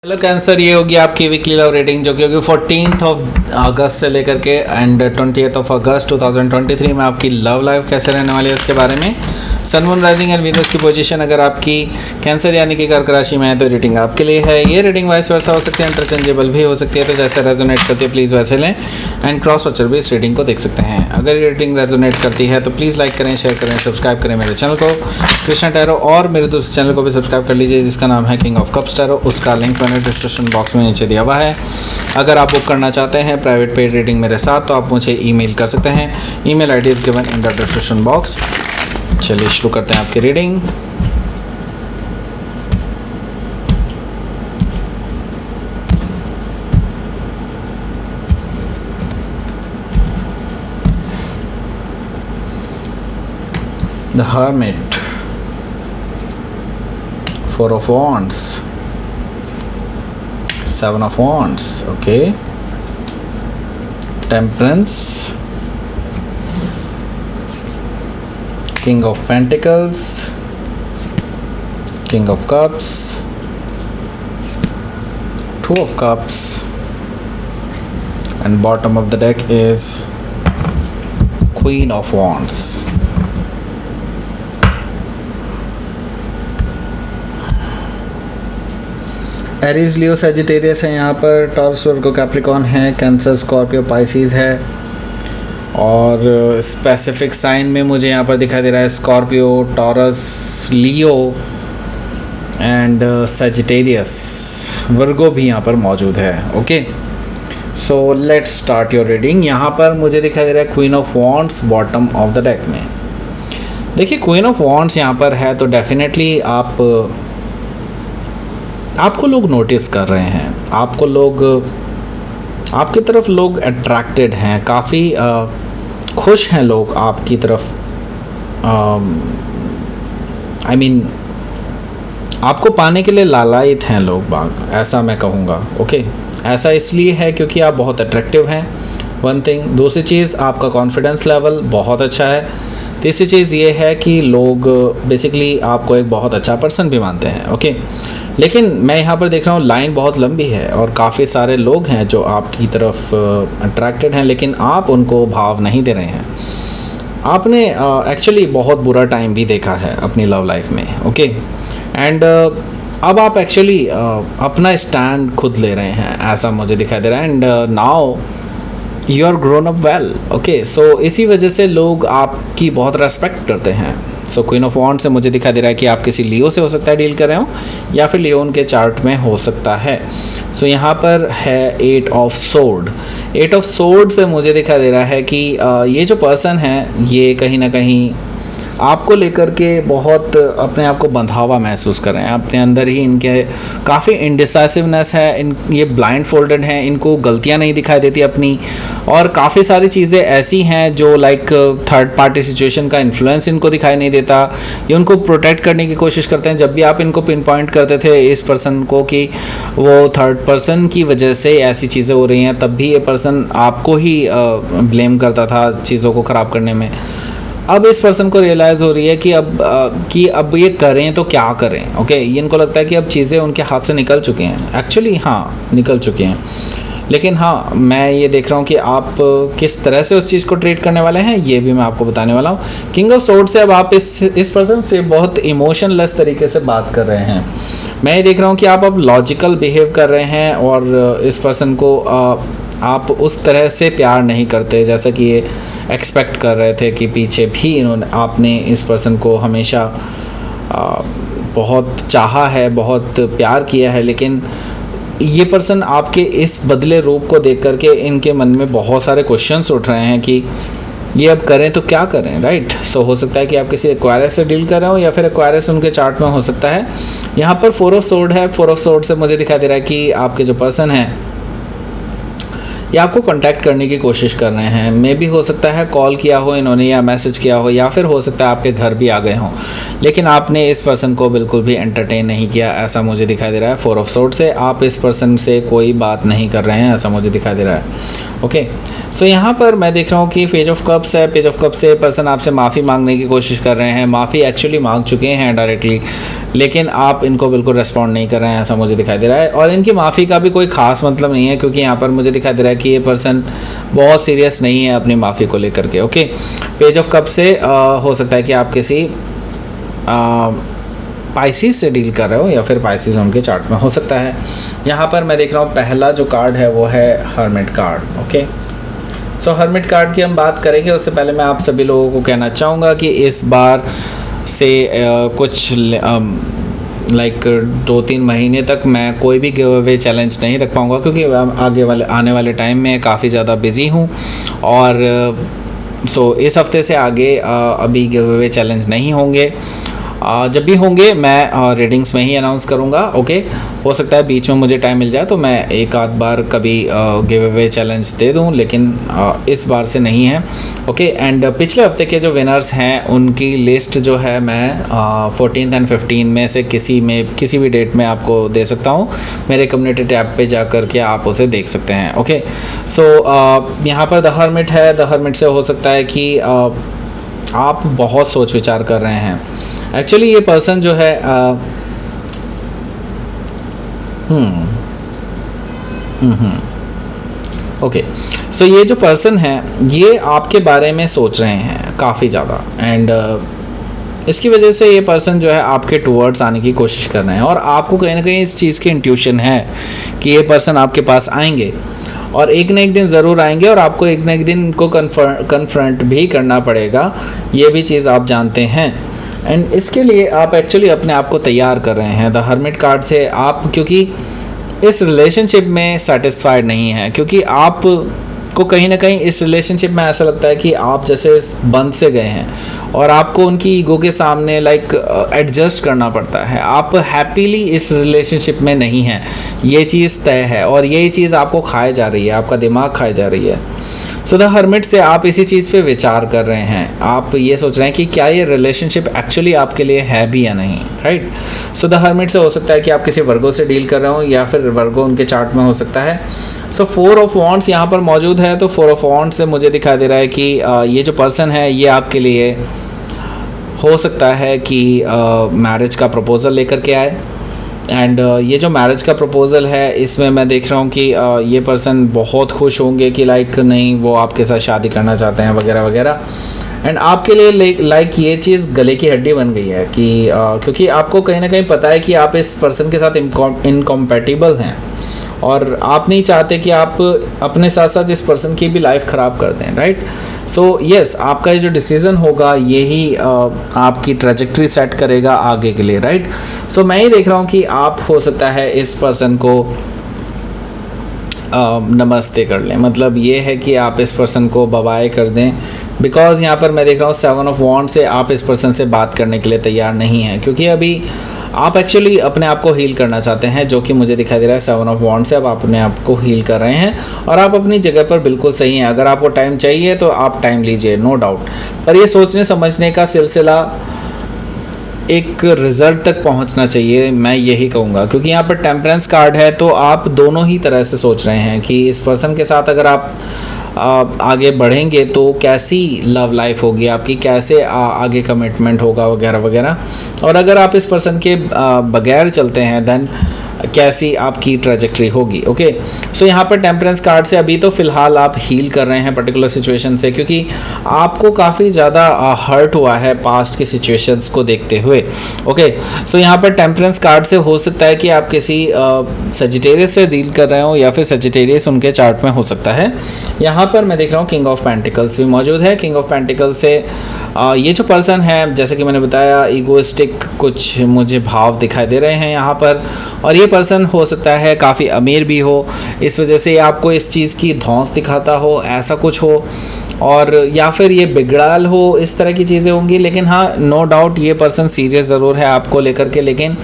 Hello cancer, ये होगी आपकी वीकली लव रेटिंग जो कि होगी 14th ऑफ अगस्त से लेकर के एंड 20th ऑफ अगस्त 2023 में आपकी लव लाइफ कैसे रहने वाली है उसके बारे में। Sun moon rising and Venus की पोजीशन अगर आपकी कैंसर यानी कि कर्क राशि में है तो रेटिंग आपके लिए है। ये रेटिंग वाइस वर्सा हो सकती है, इंटरचेंजेबल भी हो सकती है, तो जैसे रेजोनेट करती है प्लीज़ वैसे लें एंड क्रॉस वॉचर भी इस रेटिंग को देख सकते हैं। अगर ये रेटिंग रेजोनेट करती है तो प्लीज़ लाइक करें, शेयर करें, सब्सक्राइब करें मेरे चैनल को कृष्णा टैरो, और मेरे दूसरे चैनल को भी सब्सक्राइब कर लीजिए जिसका नाम है किंग ऑफ कप्स टैरो। उसका लिंक मैंने डिस्क्रिप्शन बॉक्स में नीचे दिया हुआ है। अगर आप बुक करना चाहते हैं प्राइवेट पेड रीडिंग मेरे साथ तो आप मुझे ईमेल कर सकते हैं। Email ID is given in the description box. चलिए शुरू करते हैं आपकी reading. The hermit, four of wands, Seven of Wands, okay. Temperance, King of Pentacles, King of Cups, Two of Cups, and bottom of the deck is Queen of Wands. Aries, Leo, Sagittarius है यहाँ पर, taurus, वर्गो, Capricorn है, cancer, Scorpio, Pisces है, और specific sign में मुझे यहाँ पर दिखाई दे रहा है Scorpio, Taurus, Leo and Sagittarius, Virgo भी यहाँ पर मौजूद है। Okay, so let's start your reading. यहाँ पर मुझे दिखाई दे रहा है queen of wands bottom of the deck में। देखिए क्वीन ऑफ वॉन्ड्स यहाँ पर है तो डेफिनेटली आपको लोग नोटिस कर रहे हैं, आपको लोग, आपकी तरफ लोग अट्रैक्टेड हैं, काफ़ी खुश हैं लोग आपकी तरफ। आई मीन आपको पाने के लिए लालायित हैं लोग बाग, ऐसा मैं कहूँगा। ओके, ऐसा इसलिए है क्योंकि आप बहुत अट्रैक्टिव हैं, वन थिंग। दूसरी चीज़, आपका कॉन्फिडेंस लेवल बहुत अच्छा है। तीसरी चीज़ ये है कि लोग बेसिकली आपको एक बहुत अच्छा पर्सन भी मानते हैं। ओके, लेकिन मैं यहाँ पर देख रहा हूँ लाइन बहुत लंबी है और काफ़ी सारे लोग हैं जो आपकी तरफ अट्रैक्टेड हैं, लेकिन आप उनको भाव नहीं दे रहे हैं। आपने एक्चुअली बहुत बुरा टाइम भी देखा है अपनी लव लाइफ में। ओके, एंड अब आप एक्चुअली अपना स्टैंड खुद ले रहे हैं, ऐसा मुझे दिखाई दे रहा है। And now you are grown up well. Okay, so इसी वजह से लोग आपकी बहुत रेस्पेक्ट करते हैं। सो क्वीन ऑफ वॉन्ड से मुझे दिखाई दे रहा है कि आप किसी लियो से हो सकता है डील कर रहे हो, या फिर लियो उनके चार्ट में हो सकता है। सो यहाँ पर है eight of sword. Eight of sword से मुझे दिखाई दे रहा है कि ये जो पर्सन है ये कहीं ना कहीं आपको लेकर के बहुत अपने आप को बंधा हुआ महसूस कर रहे हैं। अपने अंदर ही इनके काफ़ी इंडिसाइसिवनेस है, ये ब्लाइंड फोल्डेड हैं, इनको गलतियां नहीं दिखाई देती अपनी, और काफ़ी सारी चीज़ें ऐसी हैं जो लाइक थर्ड पार्टी सिचुएशन का इन्फ्लुएंस इनको दिखाई नहीं देता। ये उनको प्रोटेक्ट करने की कोशिश करते हैं। जब भी आप इनको पिन पॉइंट करते थे इस पर्सन को कि वो थर्ड पर्सन की वजह से ऐसी चीज़ें हो रही हैं, तब भी ये पर्सन आपको ही ब्लेम करता था चीज़ों को ख़राब करने में। अब इस पर्सन को रियलाइज़ हो रही है कि अब ये करें तो क्या करें। ओके, ये इनको लगता है कि अब चीज़ें उनके हाथ से निकल चुकी हैं। एक्चुअली हाँ, निकल चुकी हैं, लेकिन हाँ मैं ये देख रहा हूँ कि आप किस तरह से उस चीज़ को ट्रीट करने वाले हैं ये भी मैं आपको बताने वाला हूँ। किंग ऑफ सोर्ड से अब आप इस पर्सन से बहुत इमोशनलेस तरीके से बात कर रहे हैं। मैं ये देख रहा हूँ कि आप अब लॉजिकल बिहेव कर रहे हैं और इस पर्सन को आप उस तरह से प्यार नहीं करते जैसा कि ये एक्सपेक्ट कर रहे थे कि पीछे भी आपने इस पर्सन को हमेशा बहुत चाहा है, बहुत प्यार किया है, लेकिन ये पर्सन आपके इस बदले रूप को देख करके इनके मन में बहुत सारे क्वेश्चंस उठ रहे हैं कि ये अब करें तो क्या करें, राइट। सो हो सकता है कि आप किसी एक्वायरस से डील कर रहे हो या फिर एक्वायरस उनके चार्ट में हो सकता है। यहाँ पर फोर ऑफ सोर्ड है। फोर ऑफ सोर्ड से मुझे दिखाई दे रहा है कि आपके जो पर्सन हैं ये आपको कांटेक्ट करने की कोशिश कर रहे हैं। मे भी हो सकता है कॉल किया हो इन्होंने या मैसेज किया हो, या फिर हो सकता है आपके घर भी आ गए हों, लेकिन आपने इस पर्सन को बिल्कुल भी एंटरटेन नहीं किया, ऐसा मुझे दिखाई दे रहा है। फोर ऑफ सोर्ड से आप इस पर्सन से कोई बात नहीं कर रहे हैं, ऐसा मुझे दिखाई दे रहा है। ओके। सो यहाँ पर मैं देख रहा हूँ कि पेज ऑफ कप्स है। पेज ऑफ कप से पर्सन आपसे माफ़ी मांगने की कोशिश कर रहे हैं, माफ़ी एक्चुअली मांग चुके हैं डायरेक्टली, लेकिन आप इनको बिल्कुल रिस्पॉन्ड नहीं कर रहे हैं, ऐसा मुझे दिखाई दे रहा है। और इनकी माफ़ी का भी कोई ख़ास मतलब नहीं है, क्योंकि यहाँ पर मुझे दिखाई दे रहा है कि ये पर्सन बहुत सीरियस नहीं है अपनी माफ़ी को लेकर के। ओके, पेज ऑफ कप से हो सकता है कि आप किसी पाइसिस से डील कर रहे हो, या फिर पाइसिस उनके चार्ट में हो सकता है। यहाँ पर मैं देख रहा हूँ पहला जो कार्ड है वो है हर्मिट कार्ड। ओके, सो हर्मिट कार्ड की हम बात करेंगे, उससे पहले मैं आप सभी लोगों को कहना चाहूँगा कि इस बार से कुछ लाइक 2-3 महीने तक मैं कोई भी गिव अवे चैलेंज नहीं रख पाऊँगा, क्योंकि आने वाले टाइम में काफ़ी ज़्यादा बिज़ी हूँ। और सो इस हफ्ते से आगे अभी गिव अवे चैलेंज नहीं होंगे। जब भी होंगे मैं रीडिंग्स में ही अनाउंस करूँगा। ओके, हो सकता है बीच में मुझे टाइम मिल जाए तो मैं एक आध बार कभी गिव अवे चैलेंज दे दूँ, लेकिन इस बार से नहीं है। ओके, एंड पिछले हफ्ते के जो विनर्स हैं उनकी लिस्ट जो है मैं 14 और 15 में से किसी भी डेट में आपको दे सकता हूँ। मेरे कम्युनिटी टैब पे जा कर के आप उसे देख सकते हैं। ओके, सो यहाँ पर द हर्मिट है। द हर्मिट से हो सकता है कि आप बहुत सोच विचार कर रहे हैं। एक्चुअली ये पर्सन जो है ओके, सो ये जो पर्सन है ये आपके बारे में सोच रहे हैं काफ़ी ज़्यादा, एंड इसकी वजह से ये पर्सन जो है आपके टूवर्ड्स आने की कोशिश कर रहे हैं। और आपको कहीं ना कहीं इस चीज़ की इंट्यूशन है कि ये पर्सन आपके पास आएंगे, और एक ना एक दिन ज़रूर आएंगे, और आपको एक ना एक दिन इनको कन्फ्रंट भी करना पड़ेगा। ये भी चीज़ आप जानते हैं, एंड इसके लिए आप एक्चुअली अपने आप को तैयार कर रहे हैं। द हर्मिट कार्ड से आप, क्योंकि इस रिलेशनशिप में सेटिस्फाइड नहीं है, क्योंकि आप को कहीं ना कहीं इस रिलेशनशिप में ऐसा लगता है कि आप जैसे बंद से गए हैं, और आपको उनकी ईगो के सामने लाइक एडजस्ट करना पड़ता है। आप हैप्पीली इस रिलेशनशिप में नहीं हैं, ये चीज़ तय है, और यही चीज़ आपको खाए जा रही है, आपका दिमाग खाए जा रही है। सो द हर्मिट से आप इसी चीज़ पे विचार कर रहे हैं। आप ये सोच रहे हैं कि क्या ये रिलेशनशिप एक्चुअली आपके लिए है भी या नहीं, राइट। सो द हर्मिट से हो सकता है कि आप किसी वर्गो से डील कर रहे हो, या फिर वर्गो उनके चार्ट में हो सकता है। सो 4 ऑफ वॉन्ड्स यहाँ पर मौजूद है। तो 4 ऑफ वॉन्ड्स से मुझे दिखाई दे रहा है कि ये जो पर्सन है ये आपके लिए हो सकता है कि मैरिज का प्रपोज़ल लेकर के आए। एंड ये जो मैरिज का प्रपोज़ल है इसमें मैं देख रहा हूँ कि ये पर्सन बहुत खुश होंगे कि लाइक नहीं, वो आपके साथ शादी करना चाहते हैं वगैरह वगैरह। एंड आपके लिए लाइक ये चीज़ गले की हड्डी बन गई है कि क्योंकि आपको कहीं ना कहीं पता है कि आप इस पर्सन के साथ इनकॉम्पैटिबल हैं, और आप नहीं चाहते कि आप अपने साथ साथ इस पर्सन की भी लाइफ ख़राब कर दें, राइट। सो यस, आपका ये जो डिसीज़न होगा यही आपकी ट्रैजेक्टरी सेट करेगा आगे के लिए, राइट। सो मैं ही देख रहा हूँ कि आप हो सकता है इस पर्सन को नमस्ते कर लें, मतलब ये है कि आप इस पर्सन को बाय कर दें, बिकॉज़ यहाँ पर मैं देख रहा हूँ 7 ऑफ वॉन्ड से आप इस पर्सन से बात करने के लिए तैयार नहीं हैं, क्योंकि अभी आप एक्चुअली अपने आप को हील करना चाहते हैं, जो कि मुझे दिखाई दे रहा है 7 ऑफ वॉन्ड से अब आप अपने आप को हील कर रहे हैं, और आप अपनी जगह पर बिल्कुल सही हैं। अगर आपको टाइम चाहिए तो आप टाइम लीजिए, नो डाउट, पर ये सोचने समझने का सिलसिला एक रिजल्ट तक पहुंचना चाहिए, मैं यही कहूँगा। क्योंकि यहाँ पर टेम्परेंस कार्ड है, तो आप दोनों ही तरह से सोच रहे हैं कि इस पर्सन के साथ अगर आप आगे बढ़ेंगे तो कैसी लव लाइफ होगी आपकी, कैसे आगे कमिटमेंट होगा वगैरह वगैरह, और अगर आप इस पर्सन के बगैर चलते हैं देन कैसी आपकी ट्रैजेक्टरी होगी। ओके, सो यहाँ पर टेम्परेंस कार्ड से अभी तो फ़िलहाल आप हील कर रहे हैं पर्टिकुलर सिचुएशन से, क्योंकि आपको काफ़ी ज़्यादा हर्ट हुआ है पास्ट की सिचुएशंस को देखते हुए। ओके, सो यहाँ पर टेम्परेंस कार्ड से हो सकता है कि आप किसी सजिटेरियस से डील कर रहे हो, या फिर सजिटेरियस उनके चार्ट में हो सकता है। यहाँ पर मैं देख रहा हूँ किंग ऑफ पेंटिकल्स भी मौजूद है। किंग ऑफ पेंटिकल्स से ये जो पर्सन है, जैसे कि मैंने बताया, ईगोइस्टिक कुछ मुझे भाव दिखाई दे रहे हैं यहाँ पर, और ये पर्सन हो सकता है काफ़ी अमीर भी हो, इस वजह से आपको इस चीज़ की धौंस दिखाता हो, ऐसा कुछ हो, और या फिर ये बिगड़ाल हो, इस तरह की चीज़ें होंगी। लेकिन हाँ, नो डाउट ये पर्सन सीरियस ज़रूर है आपको लेकर के, लेकिन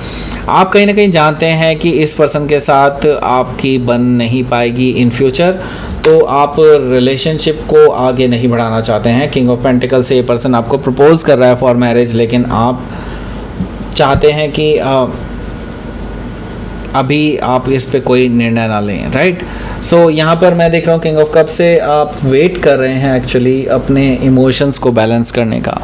आप कहीं ना कहीं जानते हैं कि इस पर्सन के साथ आपकी बन नहीं पाएगी इन फ्यूचर, तो आप रिलेशनशिप को आगे नहीं बढ़ाना चाहते हैं। किंग ऑफ पेंटिकल से ये पर्सन आपको प्रपोज कर रहा है फॉर मैरिज, लेकिन आप चाहते हैं कि अभी आप इस पे कोई निर्णय ना लें, राइट। सो यहाँ पर मैं देख रहा हूँ किंग ऑफ कप से आप वेट कर रहे हैं एक्चुअली अपने इमोशंस को बैलेंस करने का,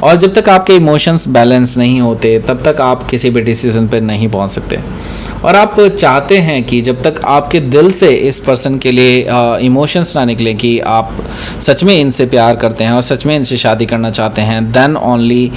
और जब तक आपके इमोशंस बैलेंस नहीं होते तब तक आप किसी भी डिसीजन पे नहीं पहुँच सकते। और आप चाहते हैं कि जब तक आपके दिल से इस पर्सन के लिए इमोशंस ना निकले कि आप सच में इनसे प्यार करते हैं और सच में इनसे शादी करना चाहते हैं, then only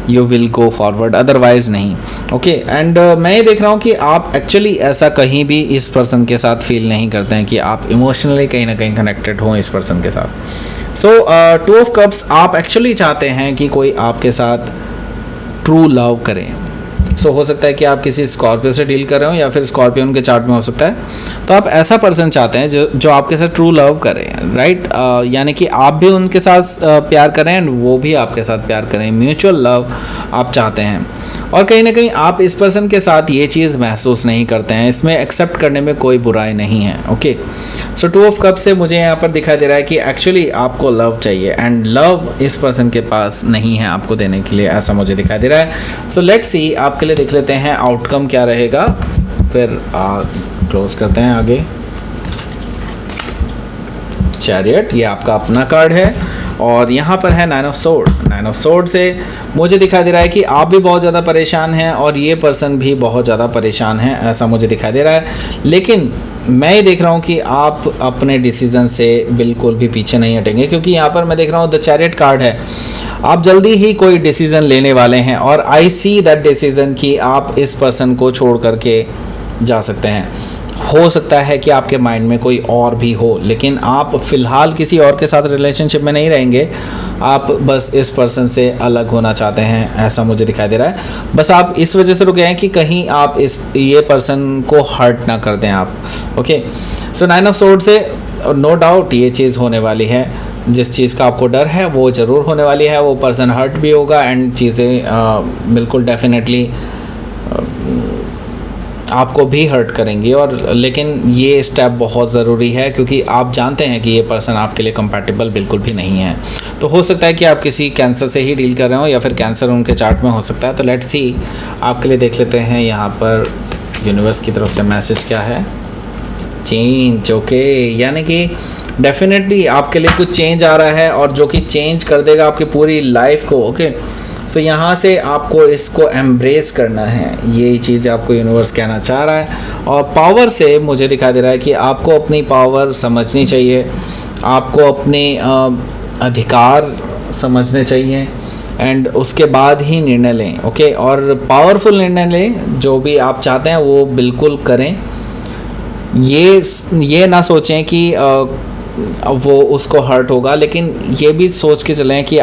you will go forward, otherwise नहीं। ओके, एंड मैं ये देख रहा हूँ कि आप एक्चुअली ऐसा कहीं भी इस पर्सन के साथ फील नहीं करते हैं कि आप इमोशनली कहीं ना कहीं कनेक्टेड हों इस पर्सन के साथ। सो 2 ऑफ कप्स, आप एक्चुअली चाहते हैं कि कोई आपके साथ ट्रू लव करे। सो हो सकता है कि आप किसी स्कॉर्पियो से डील कर रहे हो या फिर स्कॉर्पियो उनके चार्ट में हो सकता है, तो आप ऐसा पर्सन चाहते हैं जो आपके साथ ट्रू लव करे, राइट। यानी कि आप भी उनके साथ प्यार करें एंड वो भी आपके साथ प्यार करें, म्यूचुअल लव आप चाहते हैं। और कहीं ना कहीं आप इस पर्सन के साथ ये चीज़ महसूस नहीं करते हैं, इसमें एक्सेप्ट करने में कोई बुराई नहीं है। ओके, सो 2 ऑफ कप से मुझे यहाँ पर दिखाई दे रहा है कि एक्चुअली आपको लव चाहिए एंड लव इस पर्सन के पास नहीं है आपको देने के लिए, ऐसा मुझे दिखाई दे रहा है। सो लेट्स सी, आपके लिए देख लेते हैं आउटकम क्या रहेगा, फिर क्लोज करते हैं आगे। चैरियट, ये आपका अपना कार्ड है और यहाँ पर है 9 ऑफ सोर्ड। 9 ऑफ सोर्ड से मुझे दिखाई दे रहा है कि आप भी बहुत ज़्यादा परेशान हैं और ये पर्सन भी बहुत ज़्यादा परेशान है, ऐसा मुझे दिखाई दे रहा है। लेकिन मैं ये देख रहा हूँ कि आप अपने डिसीज़न से बिल्कुल भी पीछे नहीं हटेंगे, क्योंकि यहाँ पर मैं देख रहा हूँ द चैरियट कार्ड है। आप जल्दी ही कोई डिसीज़न लेने वाले हैं और आई सी दैट डिसीज़न कि आप इस पर्सन को छोड़ करके जा सकते हैं। हो सकता है कि आपके माइंड में कोई और भी हो, लेकिन आप फ़िलहाल किसी और के साथ रिलेशनशिप में नहीं रहेंगे, आप बस इस पर्सन से अलग होना चाहते हैं, ऐसा मुझे दिखाई दे रहा है। बस आप इस वजह से रुके हैं कि कहीं आप ये पर्सन को हर्ट ना कर दें आप। ओके, सो 9 ऑफ सोर्ड से नो डाउट ये चीज़ होने वाली है, जिस चीज़ का आपको डर है वो ज़रूर होने वाली है, वो पर्सन हर्ट भी होगा एंड चीज़ें बिल्कुल डेफिनेटली आपको भी हर्ट करेंगी। और लेकिन ये स्टेप बहुत ज़रूरी है क्योंकि आप जानते हैं कि ये पर्सन आपके लिए कंपैटिबल बिल्कुल भी नहीं है। तो हो सकता है कि आप किसी कैंसर से ही डील कर रहे हो या फिर कैंसर उनके चार्ट में हो सकता है। तो लेट्स सी, आपके लिए देख लेते हैं यहाँ पर यूनिवर्स की तरफ से मैसेज क्या है। चेंज, ओके, यानी कि डेफिनेटली आपके लिए कुछ चेंज आ रहा है और जो कि चेंज कर देगा आपकी पूरी लाइफ को। ओके, सो यहाँ से आपको इसको एम्ब्रेस करना है, यही चीज़ आपको यूनिवर्स कहना चाह रहा है। और पावर से मुझे दिखाई दे रहा है कि आपको अपनी पावर समझनी चाहिए, आपको अपने अधिकार समझने चाहिए एंड उसके बाद ही निर्णय लें। ओके, और पावरफुल निर्णय लें, जो भी आप चाहते हैं वो बिल्कुल करें। ये ना सोचें कि वो उसको हर्ट होगा, लेकिन ये भी सोच के चलें कि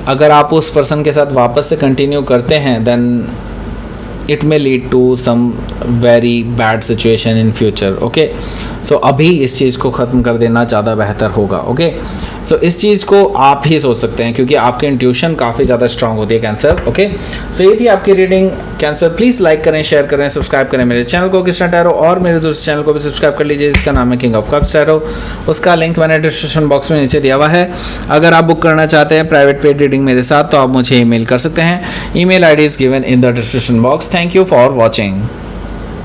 अगर आप उस पर्सन के साथ वापस से कंटिन्यू करते हैं then it may lead to some very bad situation in future. Okay, so अभी इस चीज़ को ख़त्म कर देना ज़्यादा बेहतर होगा। ओके, सो इस चीज़ को आप ही सोच सकते हैं क्योंकि आपकी इंट्यूशन काफ़ी ज़्यादा स्ट्रांग होती है कैंसर। ओके, सो ये थी आपकी रीडिंग कैंसर। प्लीज़ लाइक करें, शेयर करें, सब्सक्राइब करें मेरे चैनल को कृष्णा टैरो, और मेरे दूसरे चैनल को भी सब्सक्राइब कर लीजिए जिसका नाम है किंग ऑफ कप्स टैरो। उसका लिंक मैंने डिस्क्रिप्शन बॉक्स में नीचे दिया हुआ है। अगर आप बुक करना चाहते हैं प्राइवेट पेड रीडिंग मेरे साथ तो आप मुझे ईमेल कर सकते हैं। Email ID is given in the description box. Thank you for watching.